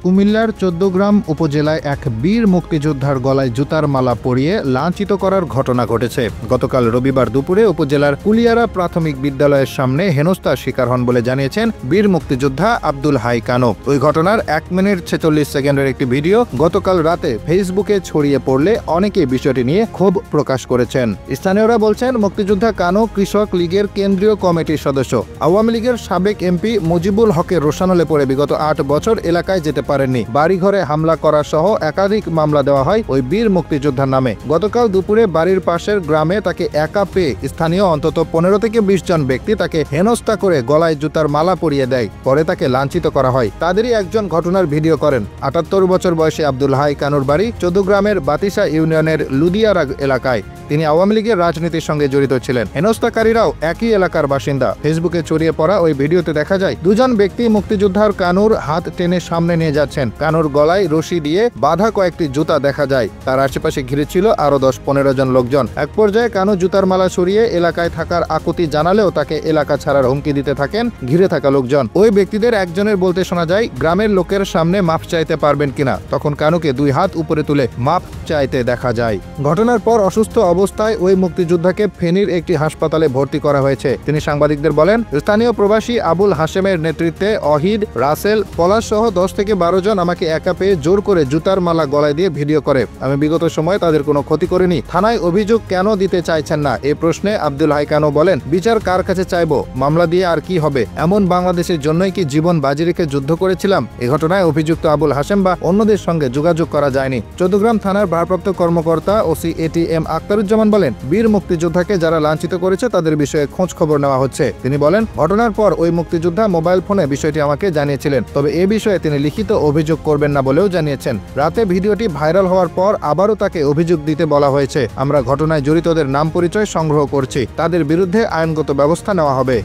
কুমিল্লার ১৪গ্রাম উপজেলায় এক বীর মুক্তিযোদ্ধার গলায় জুতার মালা পরিয়ে লাঞ্ছিত করার ঘটনা ঘটেছে। গতকাল রবিবার দুপুরে উপজেলার কুলিয়ারা প্রাথমিক বিদ্যালয়ের সামনে হেনস্থার শিকার হন বলে জানিয়েছেন বীর মুক্তিযোদ্ধা আব্দুল হাই কানো। ওই ঘটনার ১ মিনিট ৪৬ সেকেন্ডের একটি ভিডিও গতকাল রাতে ফেসবুকে ছড়িয়ে পড়লে অনেকেই বিষয়টি নিয়ে ক্ষোভ প্রকাশ করেছেন। স্থানীয়রা বলছেন, মুক্তিযোদ্ধা কানো কৃষক লীগের কেন্দ্রীয় কমিটির সদস্য। আওয়ামী লীগের সাবেক এমপি মুজিবুল হকের রোশানলে পড়ে বিগত ৮ বছর এলাকায় যেতে পারেননি। বাড়িঘরে হামলা করা সহ একাধিক মামলা দেওয়া হয় ওই বীর মুক্তিযোদ্ধার নামে। গতকাল দুপুরে বাড়ির পাশের গ্রামে তাকে একা পেয়ে স্থানীয় অন্তত ১৫ থেকে ২০ জন ব্যক্তি তাকে হেনস্থা করে গলায় জুতার মালা পরিয়ে দেয়। পরে তাকে লাঞ্ছিত করা হয়। তাদেরই একজন ঘটনার ভিডিও করেন। ৭৮ বছর বয়সী আব্দুল হাই কানুর বাড়ি ১৪ গ্রামের বাতিসা ইউনিয়নের লুদিয়ারা এলাকায়। তিনি আওয়ামী লীগের রাজনীতির সঙ্গে জড়িত ছিলেন। হেনস্থাকারীরাও একই এলাকার বাসিন্দা। ফেসবুকে ছড়িয়ে পড়া ওই ভিডিওতে দেখা যায় দুজন ব্যক্তি মুক্তিযোদ্ধার কানুর হাত টেনে সামনে নিয়ে যাচ্ছেন। কানুর গলায় রশি দিয়ে বাঁধা কয়েকটি জুতা দেখা যায়। তার আশেপাশে ঘিরে ছিল আরো ১০-১৫ জন লোকজন। এক পর্যায়ে কানু জুতার মালা সরিয়ে এলাকায় থাকার আকুতি জানালেও তাকে এলাকা ছাড়ার হুমকি দিতে থাকেন ঘিরে থাকা লোকজন। ওই ব্যক্তিদের একজনের বলতে শোনা যায়, গ্রামের লোকের সামনে মাপ চাইতে পারবেন কিনা। তখন কানুকে ২ হাত উপরে তুলে মাপ চাইতে দেখা যায়। ঘটনার পর অসুস্থ অবস্থায় ওই মুক্তিযোদ্ধাকে ফেনীর একটি হাসপাতালে ভর্তি করা হয়েছে। তিনি সাংবাদিকদের বলেন, স্থানীয় প্রবাসী আবুল হাশেমের নেতৃত্বে অহিদ, রাসেল, পলাশ সহ ১০ থেকে ১২ জন আমাকে একা পেয়ে জোর করে জুতার মালা গলায় দিয়ে ভিডিও করে। আমি বিগত সময়ে তাদের কোনো ক্ষতি করিনি। থানায় অভিযোগ কেন দিতে চাইছেন না এই প্রশ্নে আব্দুল হাই কানো বলেন, বিচার কার কাছে চাইবো? মামলা দিয়ে আর কি হবে? এমন বাংলাদেশের জন্যই কি জীবন বাজি রেখে যুদ্ধ করেছিলাম? এই ঘটনায় অভিযুক্ত আবুল হাশেম বা অন্যদের সঙ্গে যোগাযোগ করা যায়নি। ১৪গ্রাম থানার ভারপ্রাপ্ত কর্মকর্তা ওসি এটিএম আক্তারুজ্জামান বলেন, বীর মুক্তিযোদ্ধাকে যারা লাঞ্ছিত করেছে তাদের বিষয়ে খোঁজ খবর নেওয়া হচ্ছে। তিনি বলেন, ঘটনার পর ওই মুক্তিযোদ্ধা মোবাইল ফোনে বিষয়টি আমাকে জানিয়েছিলেন। তবে এ বিষয়ে তিনি লিখিত অভিযোগ করবেন না বলেও জানিয়েছেন। রাতে ভিডিওটি ভাইরাল হওয়ার পর আবারও তাকে অভিযোগ দিতে বলা হয়েছে। আমরা ঘটনায় জড়িতদের নাম পরিচয় সংগ্রহ করছি। তাদের বিরুদ্ধে আইনগত ব্যবস্থা নেওয়া হবে।